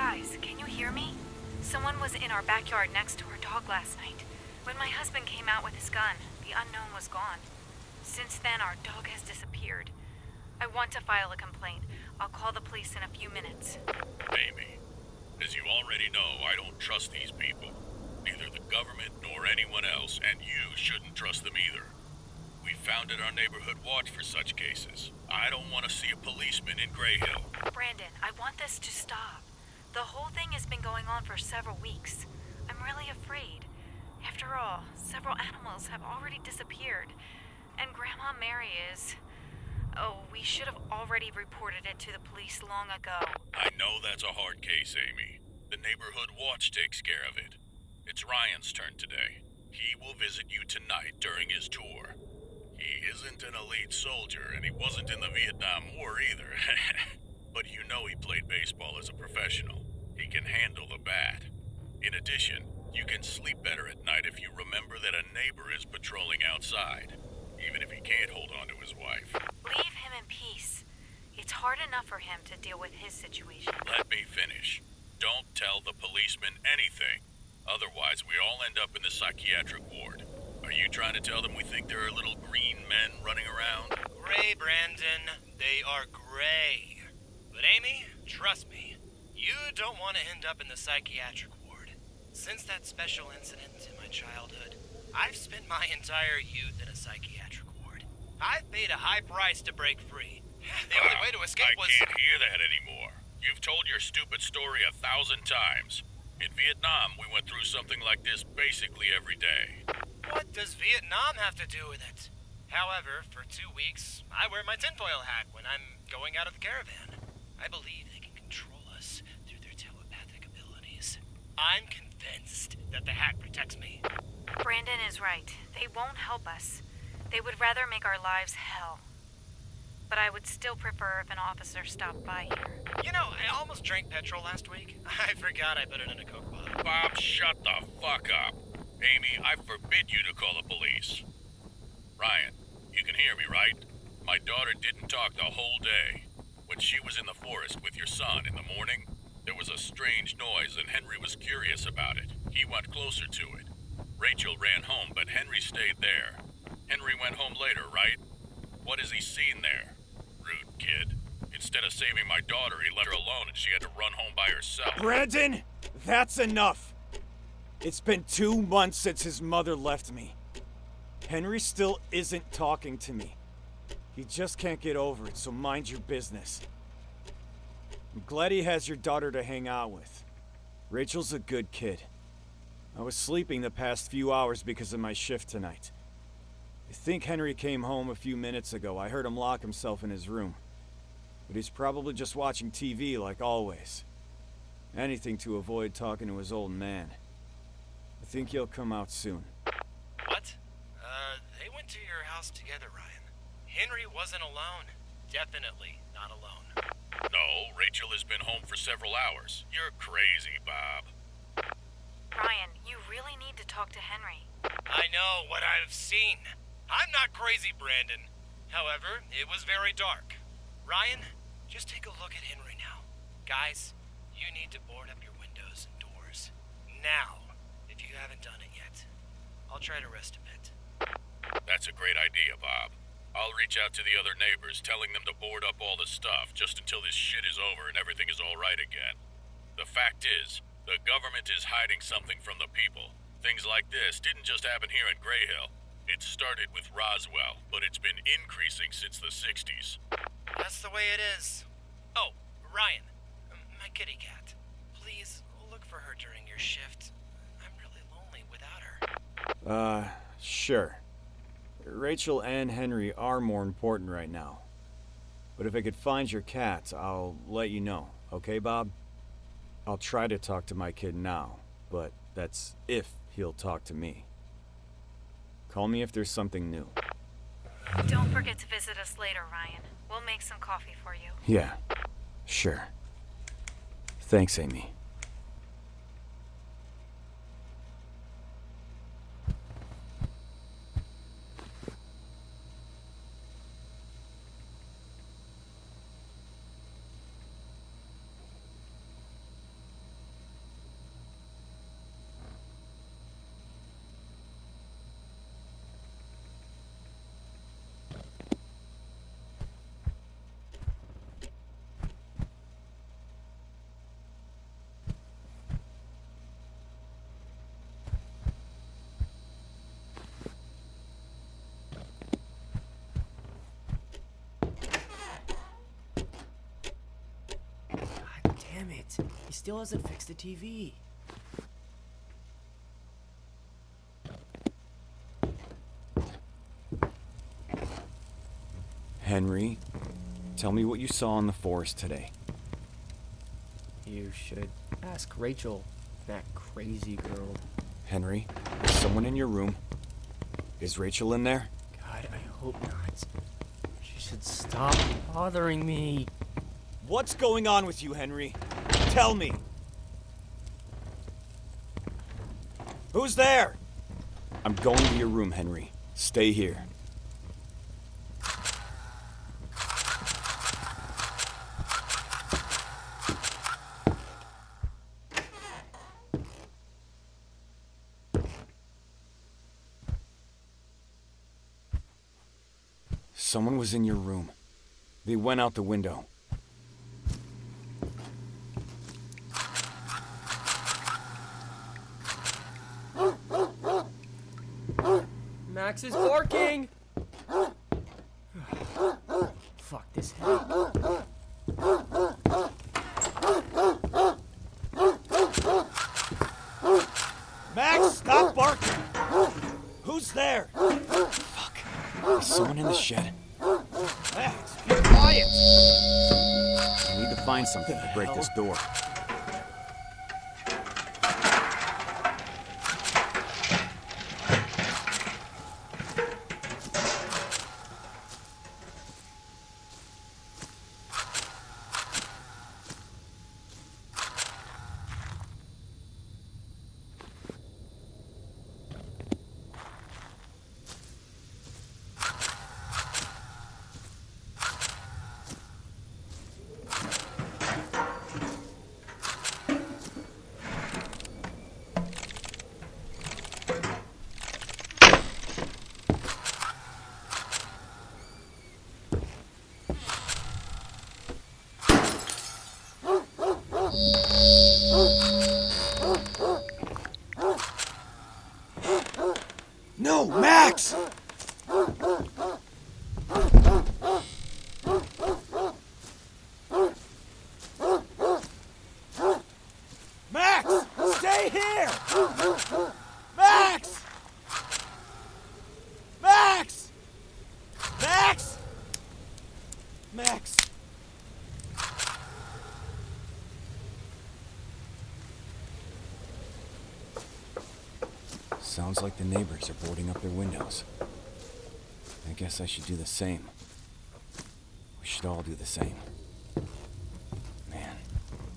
Guys, can you hear me? Someone was in our backyard next to our dog last night. When my husband came out with his gun, the unknown was gone. Since then, our dog has disappeared. I want to file a complaint. I'll call the police in a few minutes. Amy, as you already know, I don't trust these people. Neither the government nor anyone else, and you shouldn't trust them either. We founded our neighborhood watch for such cases. I don't want to see a policeman in Greyhill. Brandon, I want this to stop. The whole thing has been going on for several weeks. I'm really afraid. After all, several animals have already disappeared. And Grandma Mary is... Oh, we should have already reported it to the police long ago. I know that's a hard case, Amy. The neighborhood watch takes care of it. It's Ryan's turn today. He will visit you tonight during his tour. He isn't an elite soldier, and he wasn't in the Vietnam War either. But you know he played baseball as a professional. He can handle the bat. In addition, you can sleep better at night if you remember that a neighbor is patrolling outside, even if he can't hold on to his wife. Leave him in peace. It's hard enough for him to deal with his situation. Let me finish. Don't tell the policeman anything. Otherwise, we all end up in the psychiatric ward. Are you trying to tell them we think there are little green men running around? Gray, Brandon. They are gray. But Amy, trust me, you don't want to end up in the psychiatric ward. Since that special incident in my childhood, I've spent my entire youth in a psychiatric ward. I've paid a high price to break free. The only way to escape was... I can't hear that anymore. You've told your stupid story 1,000 times. In Vietnam, we went through something like this basically every day. What does Vietnam have to do with it? However, for 2 weeks, I wear my tinfoil hat when I'm going out of the caravan. I believe they can control us through their telepathic abilities. I'm convinced that the hat protects me. Brandon is right. They won't help us. They would rather make our lives hell. But I would still prefer if an officer stopped by here. You know, I almost drank petrol last week. I forgot I put it in a Coke bottle. Bob, shut the fuck up. Amy, I forbid you to call the police. Ryan, you can hear me, right? My daughter didn't talk the whole day. When she was in the forest with your son in the morning, there was a strange noise and Henry was curious about it. He went closer to it. Rachel ran home, but Henry stayed there. Henry went home later, right? What has he seen there? Rude kid. Instead of saving my daughter, he let her alone and she had to run home by herself. Brandon, that's enough. It's been 2 months since his mother left me. Henry still isn't talking to me. He just can't get over it, so mind your business. I'm glad he has your daughter to hang out with. Rachel's a good kid. I was sleeping the past few hours because of my shift tonight. I think Henry came home a few minutes ago. I heard him lock himself in his room. But he's probably just watching TV like always. Anything to avoid talking to his old man. I think he'll come out soon. What? They went to your house together, Ryan. Henry wasn't alone. Definitely not alone. No, Rachel has been home for several hours. You're crazy, Bob. Ryan, you really need to talk to Henry. I know what I've seen. I'm not crazy, Brandon. However, it was very dark. Ryan, just take a look at Henry now. Guys, you need to board up your windows and doors. Now, if you haven't done it yet. I'll try to rest a bit. That's a great idea, Bob. I'll reach out to the other neighbors, telling them to board up all the stuff just until this shit is over and everything is all right again. The fact is, the government is hiding something from the people. Things like this didn't just happen here in Greyhill. It started with Roswell, but it's been increasing since the 60s. That's the way it is. Oh, Ryan, my kitty cat. Please look for her during your shift. I'm really lonely without her. Sure. Rachel and Henry are more important right now. But if I could find your cat, I'll let you know. Okay, Bob? I'll try to talk to my kid now, but that's if he'll talk to me. Call me if there's something new. Don't forget to visit us later, Ryan. We'll make some coffee for you. Yeah, sure. Thanks, Amy. He still hasn't fixed the TV. Henry, tell me what you saw in the forest today. You should ask Rachel, that crazy girl. Henry, is someone in your room? Is Rachel in there? God, I hope not. She should stop bothering me. What's going on with you, Henry? Tell me. Who's there? I'm going to your room, Henry. Stay here. Someone was in your room. They went out the window. Max is barking! Fuck this headache. Max, stop barking! Who's there? Fuck. Is someone in the shed? Max, be quiet! I need to find something to break this door. No, Max! Max! Stay here! Max! Max! Max! Max! Sounds like the neighbors are boarding up their windows. I guess I should do the same. We should all do the same. Man.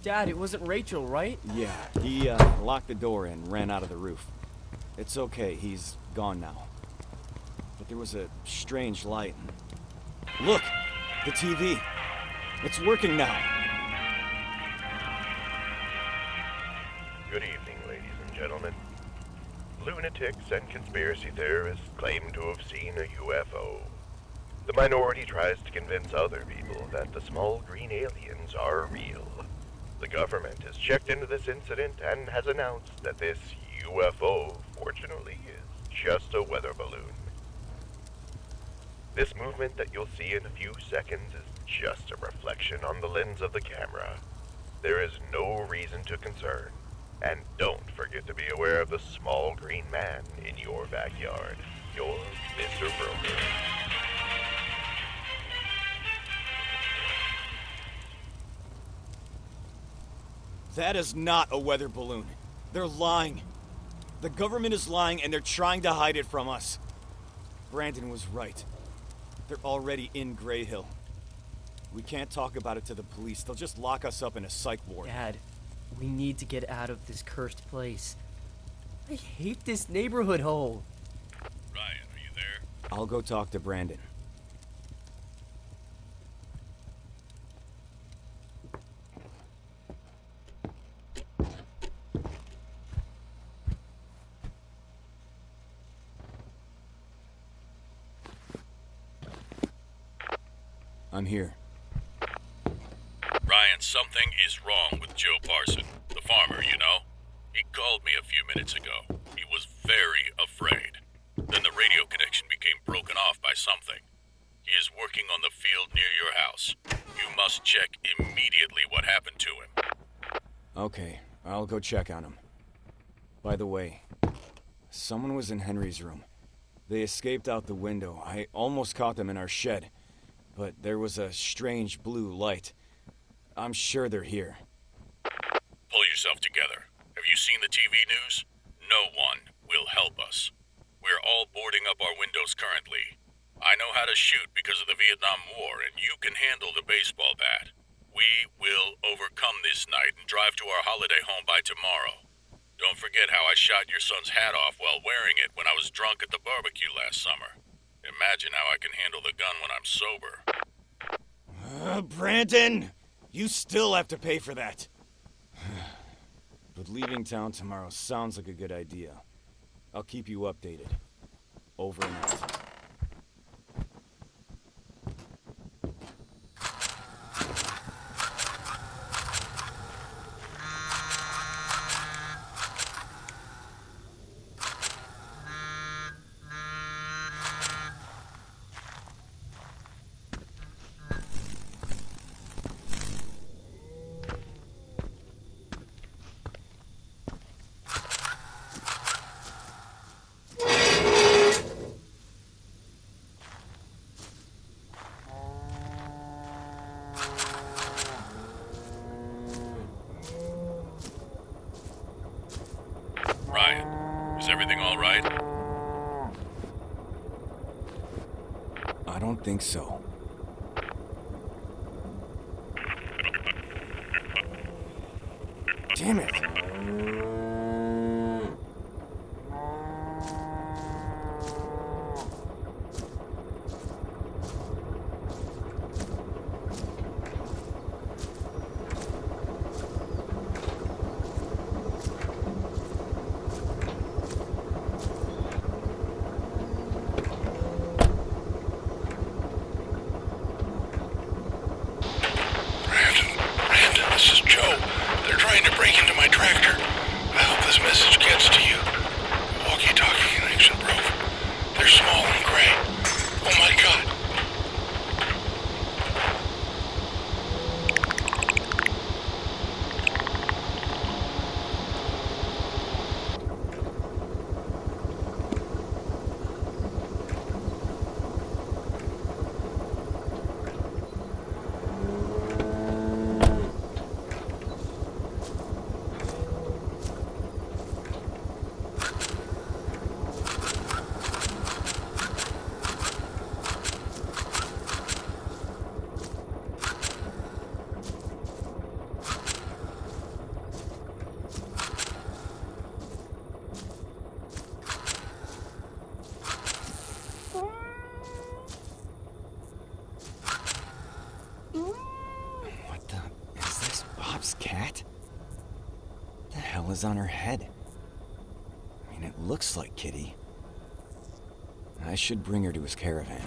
Dad, it wasn't Rachel, right? Yeah, he locked the door and ran out of the roof. It's okay, he's gone now. But there was a strange light. Look! The TV! It's working now! Good evening, ladies and gentlemen. Lunatics and conspiracy theorists claim to have seen a UFO. The minority tries to convince other people that the small green aliens are real. The government has checked into this incident and has announced that this UFO, fortunately, is just a weather balloon. This movement that you'll see in a few seconds is just a reflection on the lens of the camera. There is no reason to concern. And don't forget to be aware of the small green man in your backyard. You're Mr. Broker. That is not a weather balloon. They're lying. The government is lying and they're trying to hide it from us. Brandon was right. They're already in Greyhill. We can't talk about it to the police. They'll just lock us up in a psych ward. Dad, we need to get out of this cursed place. I hate this neighborhood hole. Ryan, are you there? I'll go talk to Brandon. I'm here. Ryan, something is wrong with Joe Parson, the farmer, you know? He called me a few minutes ago. He was very afraid. Then the radio connection became broken off by something. He is working on the field near your house. You must check immediately what happened to him. Okay, I'll go check on him. By the way, someone was in Henry's room. They escaped out the window. I almost caught them in our shed, but there was a strange blue light. I'm sure they're here. Pull yourself together. Have you seen the TV news? No one will help us. We're all boarding up our windows currently. I know how to shoot because of the Vietnam War, and you can handle the baseball bat. We will overcome this night and drive to our holiday home by tomorrow. Don't forget how I shot your son's hat off while wearing it when I was drunk at the barbecue last summer. Imagine how I can handle the gun when I'm sober. Brandon! You still have to pay for that. But leaving town tomorrow sounds like a good idea. I'll keep you updated. Over and out. Ryan, is everything all right? I don't think so. Damn it! Brandon, this is Joe. They're trying to break into my tractor. I hope this message gets to you. The walkie-talkie connection broke. They're small and gray. Oh my god. What the... is this Bob's cat? What the hell is on her head? I mean, it looks like Kitty. I should bring her to his caravan.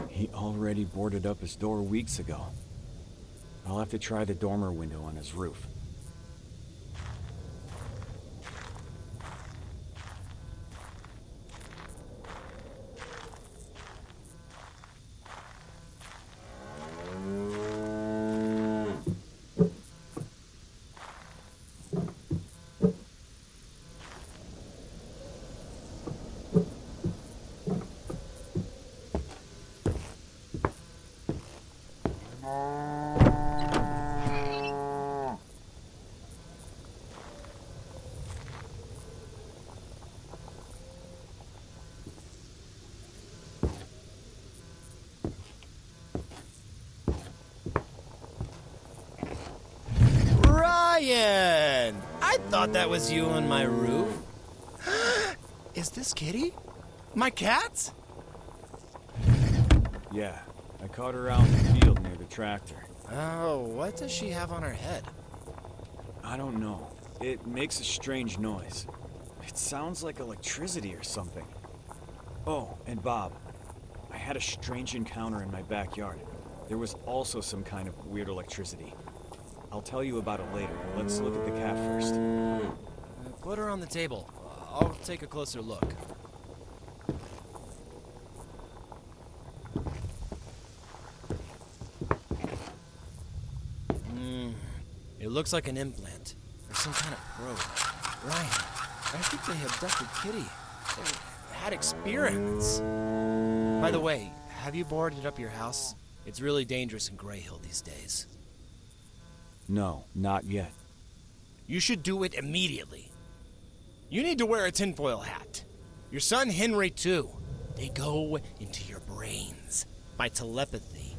He already boarded up his door weeks ago. I'll have to try the dormer window on his roof. thought that was you on my roof. Is this Kitty? My cat? Yeah, I caught her out in the field near the tractor. Oh, what does she have on her head? I don't know. It makes a strange noise. It sounds like electricity or something. Oh, and Bob, I had a strange encounter in my backyard. There was also some kind of weird electricity. I'll tell you about it later. Let's look at the cat first. Put her on the table. I'll take a closer look. It looks like an implant, or some kind of probe. Ryan, I think they abducted Kitty. They had experiments. By the way, have you boarded up your house? It's really dangerous in Greyhill these days. No, not yet. You should do it immediately. You need to wear a tinfoil hat. Your son Henry, too. They go into your brains by telepathy.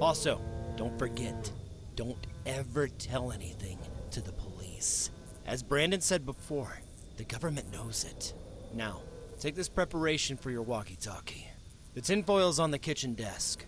Also, don't forget, don't ever tell anything to the police. As Brandon said before, the government knows it. Now, take this preparation for your walkie-talkie. The tinfoil's on the kitchen desk.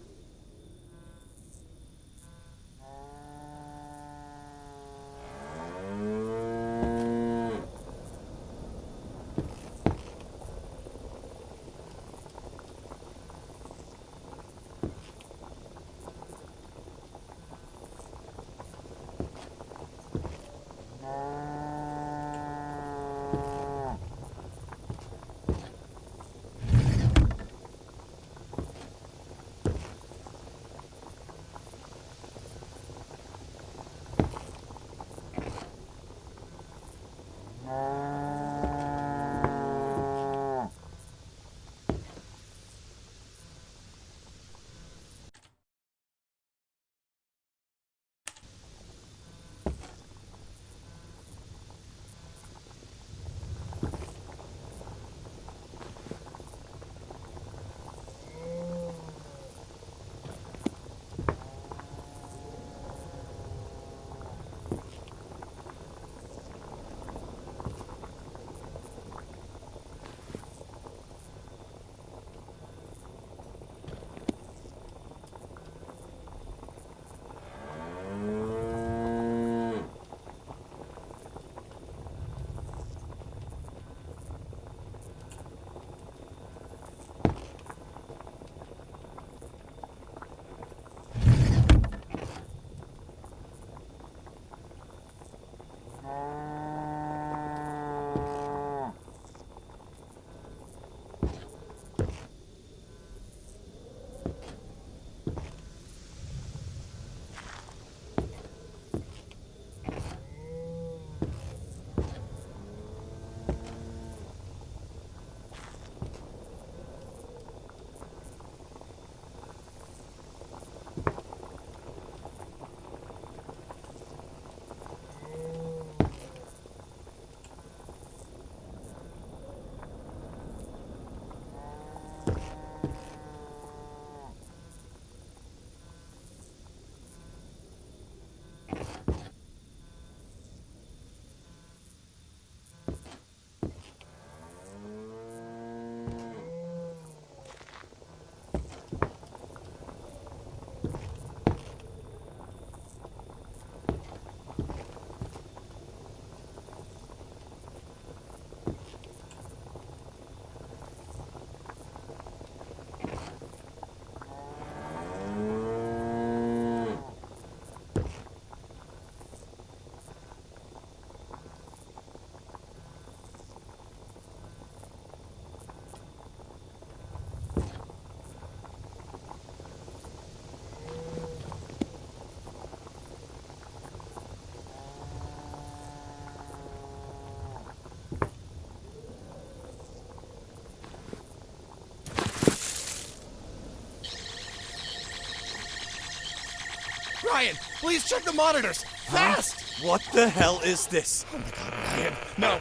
Ryan, please check the monitors! Fast! What the hell is this? Oh my god, Ryan. No.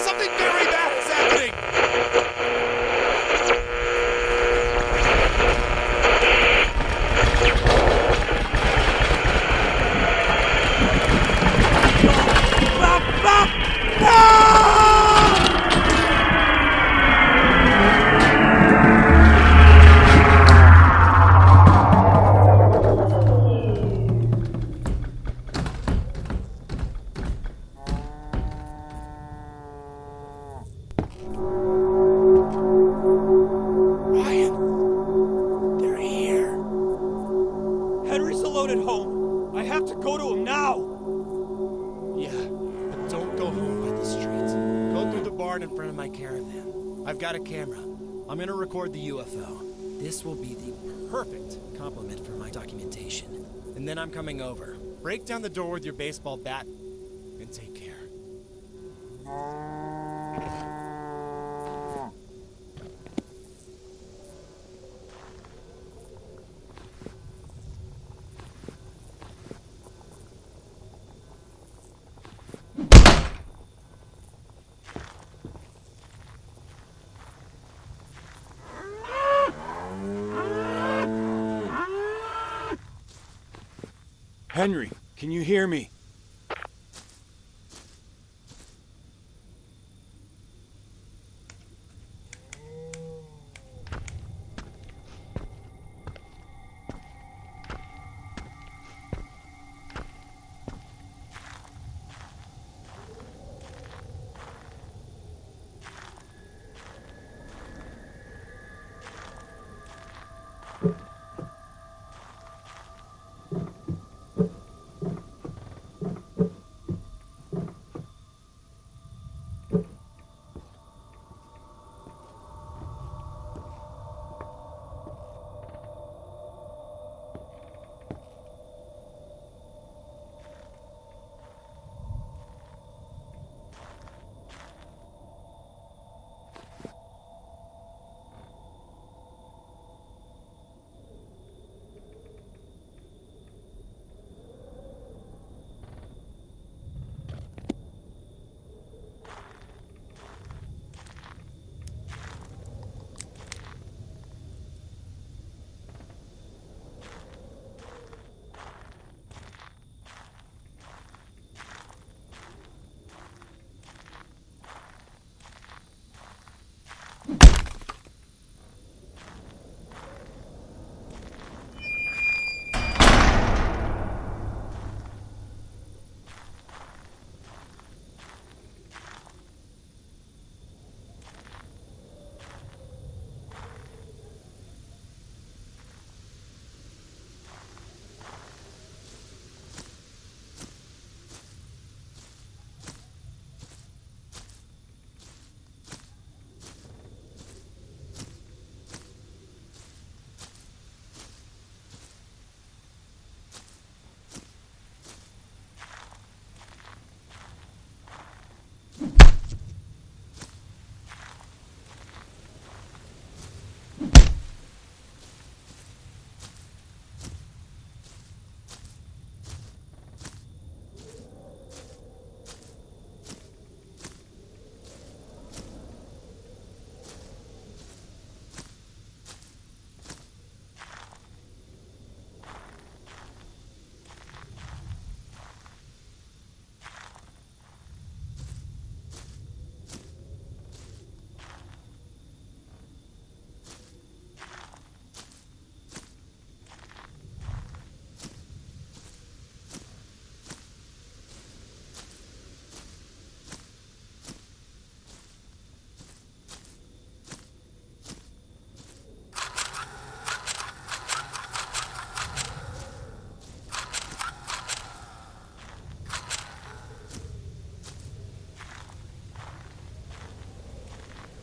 Something very bad is happening! parked in front of my caravan. I've got a camera. I'm gonna record the UFO. This will be the perfect complement for my documentation. And then I'm coming over. Break down the door with your baseball bat and take care. Henry, can you hear me?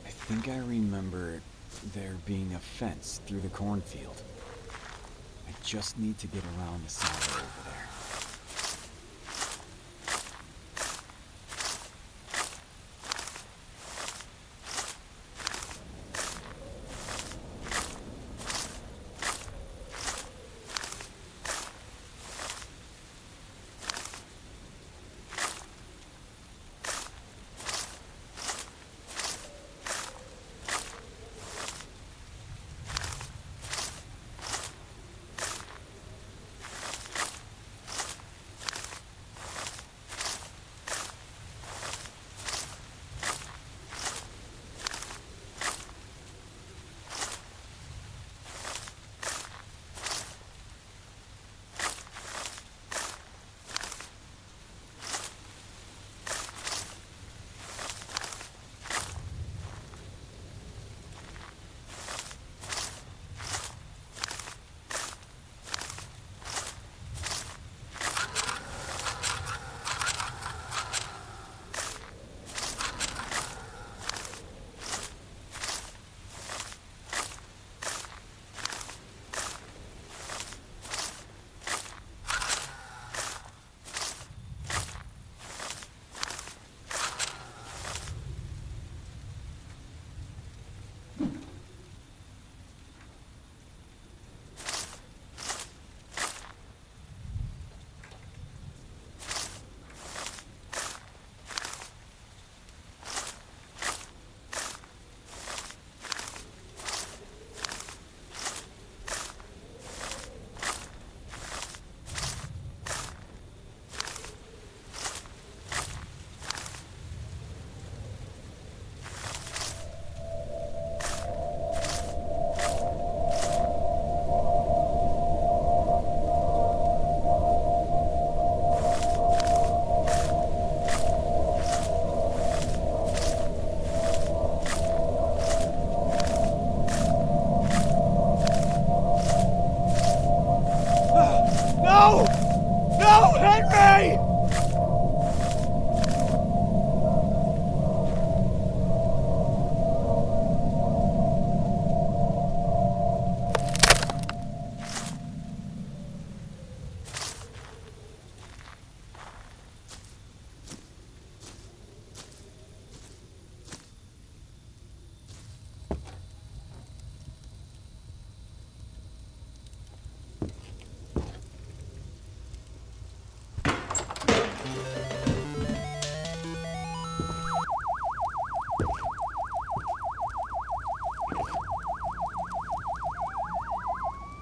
I think I remember there being a fence through the cornfield. I just need to get around the silo over there.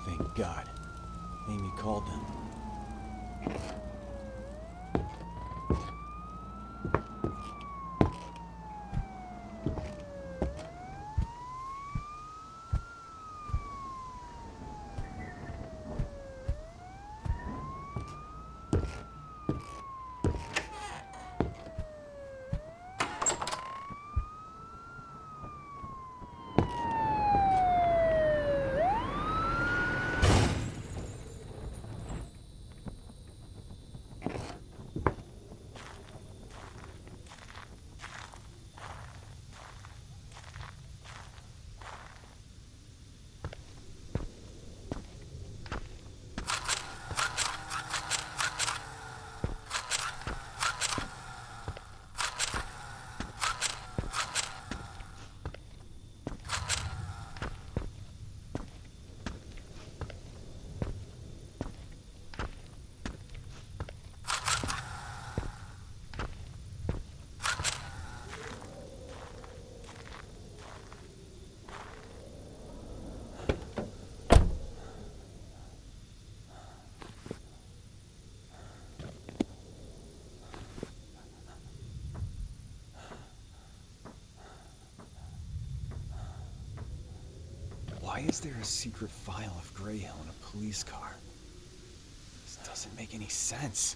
Thank God. Amy called them. Why is there a secret file of Greyhill in a police car? This doesn't make any sense.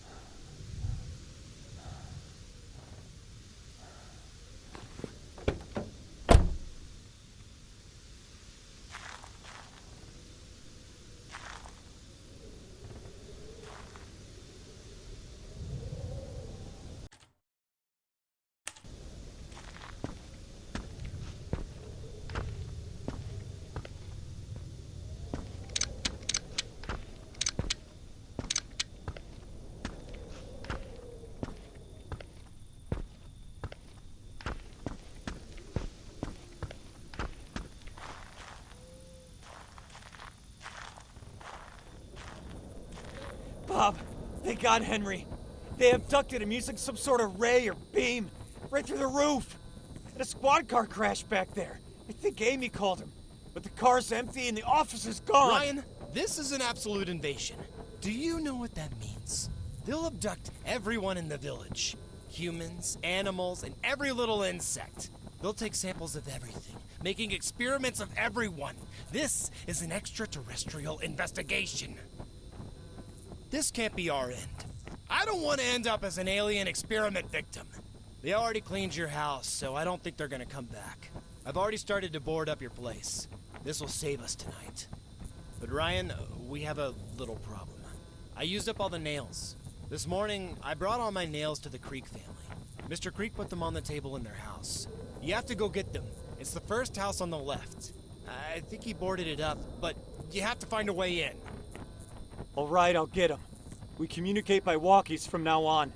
Bob, they got Henry. They abducted him using some sort of ray or beam right through the roof. And a squad car crashed back there. I think Amy called him. But the car's empty and the officer's gone. Ryan, this is an absolute invasion. Do you know what that means? They'll abduct everyone in the village. Humans, animals, and every little insect. They'll take samples of everything, making experiments of everyone. This is an extraterrestrial investigation. This can't be our end. I don't want to end up as an alien experiment victim. They already cleaned your house, so I don't think they're gonna come back. I've already started to board up your place. This will save us tonight. But Ryan, we have a little problem. I used up all the nails. This morning, I brought all my nails to the Creek family. Mr. Creek put them on the table in their house. You have to go get them. It's the first house on the left. I think he boarded it up, but you have to find a way in. All right, I'll get him. We communicate by walkies from now on.